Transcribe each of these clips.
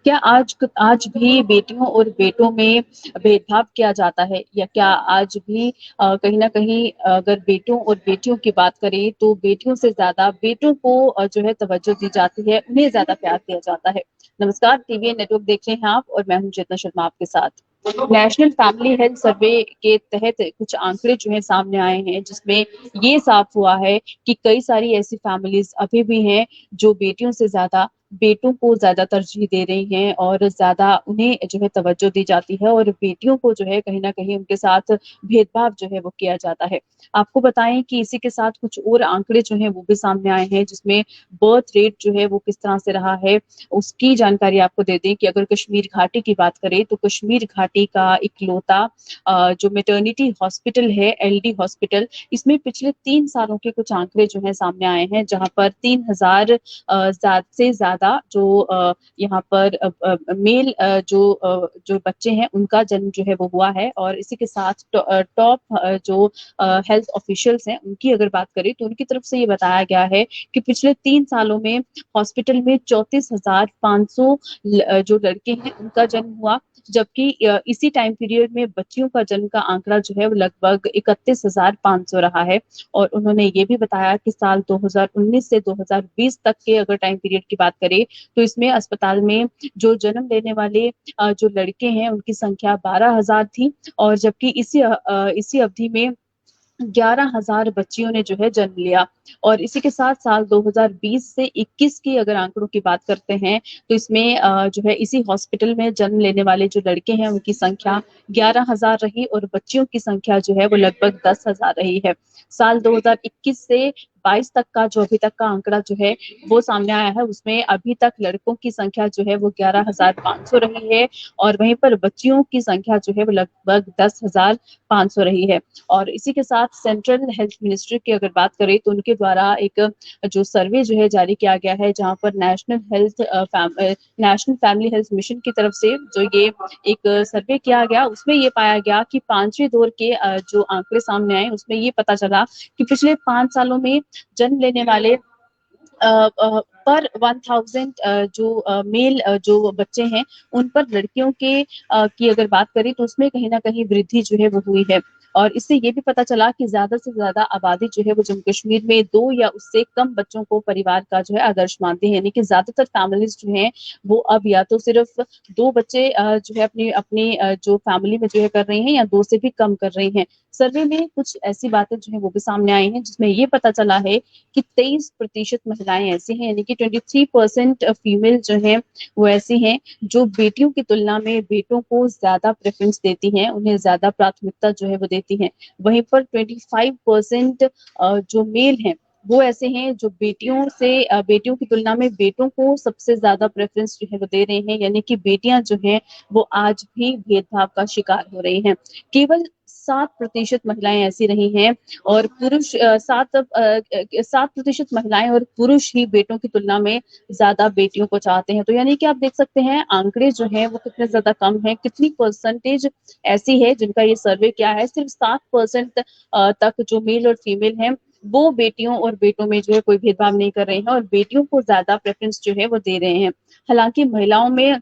क्या आज भी बेटियों और बेटों में भेदभाव किया जाता है, या क्या आज भी कहीं न कहीं अगर बेटों और बेटियों की बात करें तो बेटियों से ज़्यादा बेटों को जो है तवज्जो दी जाती है, उन्हें ज़्यादा प्यार दिया जाता है। नमस्कार, टीवीएन नेटवर्क देख रहे हैं आप और मैं हूँ चेतना शर्मा आपके साथ। नेशनल फैमिली हेल्थ सर्वे के तहत कुछ आंकड़े जो हैं सामने आए हैं, जिसमें ये साफ हुआ है कि कई सारी ऐसी फैमिलीज़ अभी भी हैं जो बेटियों से ज़्यादा बेटों को ज़्यादा तरजीह दे रही हैं और ज़्यादा उन्हें जो है तवज्जो दी जाती है और बेटियों को जो है कहीं न कहीं उनके साथ भेदभाव जो है वो किया जाता है। आपको बताएँ कि इसी के साथ कुछ और आंकड़े जो हैं वो भी सामने आए हैं, जिसमें बर्थ रेट जो है वो किस तरह से रहा है, उसकी जानकारी आपको दे दें कि अगर कश्मीर घाटी की बात करें तो कश्मीर घाटी का इकलौता जो मैटरनिटी हॉस्पिटल है, एलडी हॉस्पिटल, इसमें पिछले 3 सालों के कुछ आंकड़े जो हैं सामने आए हैं, जहाँ पर 3000 से ज़्यादा जो यहाँ पर मेल जो बच्चे हैं उनका जन्म जो है वो हुआ है और इसी के साथ टॉप जो हेल्थ ऑफिशियल्स हैं उनकी अगर बात करें तो उनकी तरफ से ये बताया गया है कि पिछले 3 सालों में हॉस्पिटल में 34,500 जो लड़के हैं उनका जन्म हुआ, जबकि इसी टाइम पीरियड में बच्चियों का जन्म का आंकड़ा जो है वो लगभग 31,500 रहा है। और उन्होंने ये भी बताया कि साल 2019 से 2020 तक के अगर टाइम पीरियड की बात करें तो इसमें अस्पताल में जो जन्म लेने वाले जो लड़के हैं उनकी संख्या 12,000 थी और जबकि इसी अवधि में 11,000 बच्चियों ने जो है जन्म लिया। और इसी के साथ साल 2020 से 21 की अगर आंकड़ों की बात करते हैं तो इसमें जो है इसी हॉस्पिटल में जन्म लेने वाले जो लड़के हैं उनकी संख्या 11,000 रही और बच्चियों की संख्या जो है वो लगभग 10,000 रही है। साल 2021 से 22 तक का जो अभी तक का आंकड़ा जो है वो सामने आया है, उसमें अभी तक लड़कों की संख्या जो है वो 11,500 रही है और वहीं पर बच्चियों की संख्या जो है वो लगभग 10,500 रही है। और इसी के साथ सेंट्रल हेल्थ मिनिस्ट्री की अगर बात करें तो उनके द्वारा एक जो सर्वे जो है जारी किया गया है, जहाँ पर नेशनल फैमिली हेल्थ मिशन की तरफ से जो ये एक सर्वे किया गया, उसमें ये पाया गया कि 5वें दौर के जो आंकड़े सामने आए उसमें ये पता चला कि पिछले 5 सालों में जन्म लेने वाले पर 1000 जो मेल जो बच्चे हैं उन पर लड़कियों के की अगर बात करें तो उसमें कहीं न कहीं वृद्धि जो है वो हुई है। और इससे ये भी पता चला कि ज़्यादा से ज़्यादा आबादी जो है वो जम्मू कश्मीर में 2 या उससे कम बच्चों को परिवार का जो है आदर्श मानते हैं। यानी कि ज़्यादातर फैमिलीज़ जो हैं वो अब या तो सिर्फ़ 2 बच्चे जो है अपनी अपनी जो फैमिली में जो है कर रही हैं या 2 से भी कम कर रही हैं। सर्वे में कुछ ऐसी बातें जो हैं वो भी सामने आई हैं, जिसमें ये पता चला है कि 23% महिलाएं ऐसी हैं, यानी कि 23% फीमेल जो हैं वो ऐसी हैं जो बेटियों की तुलना में बेटों को ज्यादा प्रेफरेंस देती हैं, उन्हें ज्यादा प्राथमिकता जो है वो देती हैं। वहीं पर 25% जो मेल हैं वो ऐसे हैं जो बेटियों की तुलना में बेटों को सबसे ज्यादा प्रेफरेंस जो है वो दे रहे हैं, यानी कि बेटियां जो हैं वो आज भी भेदभाव का शिकार हो रही हैं। केवल 7% महिलाएं ऐसी रही हैं और पुरुष 7% महिलाएं और पुरुष ही बेटों की तुलना में ज्यादा बेटियों को चाहते हैं। तो यानी कि आप देख सकते हैं आंकड़े जो हैं वो कितने ज्यादा कम हैं, कितनी परसेंटेज ऐसी है जिनका ये सर्वे किया है, सिर्फ 7% तक जो मेल और फीमेल हैं वो बेटियों और बेटों में जो है कोई भेदभाव नहीं कर रहे हैं और बेटियों को ज्यादा प्रेफरेंस जो है वो दे रहे हैं। हालांकि महिलाओं में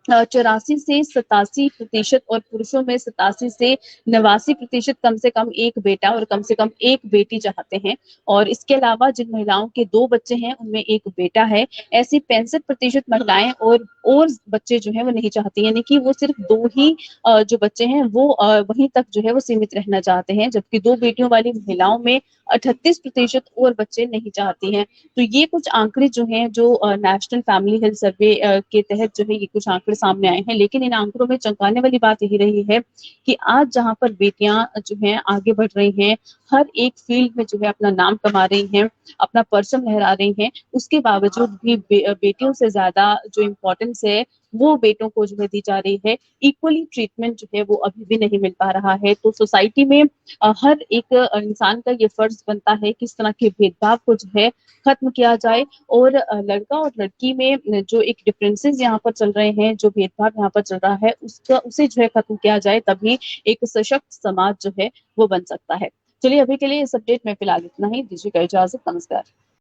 84 से 87% और पुरुषों में 87 से 89% कम से कम एक बेटा और कम से कम एक बेटी चाहते हैं। और इसके अलावा जिन महिलाओं के 2 बच्चे हैं उनमें एक बेटा है, ऐसी 65% महिलाएं और बच्चे जो हैं वो नहीं चाहती, यानी कि वो सिर्फ 2 ही जो बच्चे हैं वो वहीं तक जो है वो सीमित रहना चाहते हैं, जबकि 2 बेटियों वाली महिलाओं में 38% और बच्चे नहीं चाहती हैं। तो ये कुछ आंकड़े जो हैं जो नेशनल फैमिली हेल्थ सर्वे के तहत जो है ये कुछ आंकड़े सामने आए हैं, लेकिन इन आंकड़ों में चौंकाने वाली बात यही रही है कि आज जहां पर बेटियां जो हैं आगे बढ़ रही हैं, हर एक फील्ड में जो है अपना नाम कमा रही हैं, अपना परचम लहरा रही हैं, उसके बावजूद भी बेटियों से ज्यादा जो इम्पोर्टेंस है वो बेटों को जो है दी जा रही है। इक्वली ट्रीटमेंट जो है वो अभी भी नहीं मिल पा रहा है। तो सोसाइटी में हर एक इंसान का ये फर्ज बनता है कि इस तरह के भेदभाव को जो है खत्म किया जाए और लड़का और लड़की में जो एक डिफरेंसेस यहाँ पर चल रहे हैं, जो भेदभाव यहाँ पर चल रहा है, उसे जो है खत्म किया जाए, तभी एक सशक्त समाज जो है वो बन सकता है। चलिए अभी के लिए इस अपडेट में फिलहाल इतना ही, दीजिएगा इजाजत, नमस्कार।